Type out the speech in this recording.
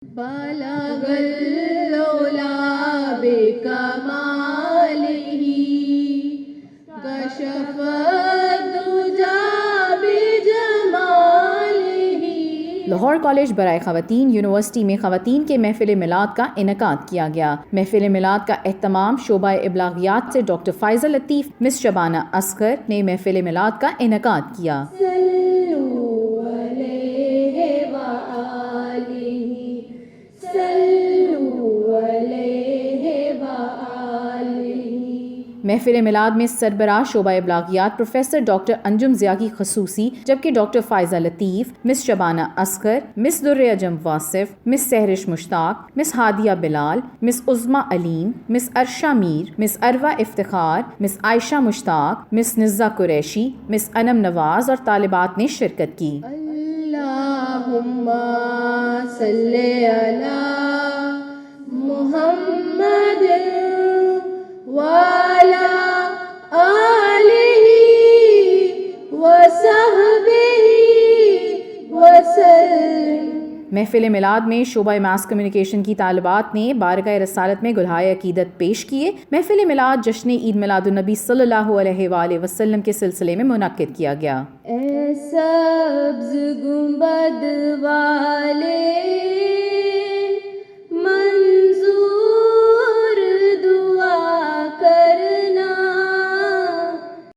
بلغ العلا بکمالہ کشف الدجی بجمالہ۔ لاہور کالج برائے خواتین یونیورسٹی میں خواتین کے محفل میلاد کا انعقاد کیا گیا۔ محفل میلاد کا اہتمام شعبہ ابلاغیات سے ڈاکٹر فائزہ لطیف مس شبانہ اصغر نے محفل میلاد کا انعقاد کیا۔ محفل میلاد میں سربراہ شعبہ ابلاغیات پروفیسر ڈاکٹر انجم ضیاء کی خصوصی، جبکہ ڈاکٹر فائزہ لطیف، مس شبانہ اصغر، مس در اجم واصف، مس سہرش مشتاق، مس ہادیہ بلال، مس عظمیٰ علیم، مس عرشہ میر، مس اروہ افتخار، مس عائشہ مشتاق، مس نزہ قریشی، مس انم نواز اور طالبات نے شرکت کی۔ اللہم صلی علی محمد وعلی آلہ وصحبہ وسلم۔ محفل میلاد میں شعبہ ماس کمیونیکیشن کی طالبات نے بارگاہ رسالت میں گلہائے عقیدت پیش کیے۔ محفل میلاد جشن عید میلاد النبی صلی اللہ علیہ وآلہ وسلم کے سلسلے میں منعقد کیا گیا۔ اے سبز گنبد والے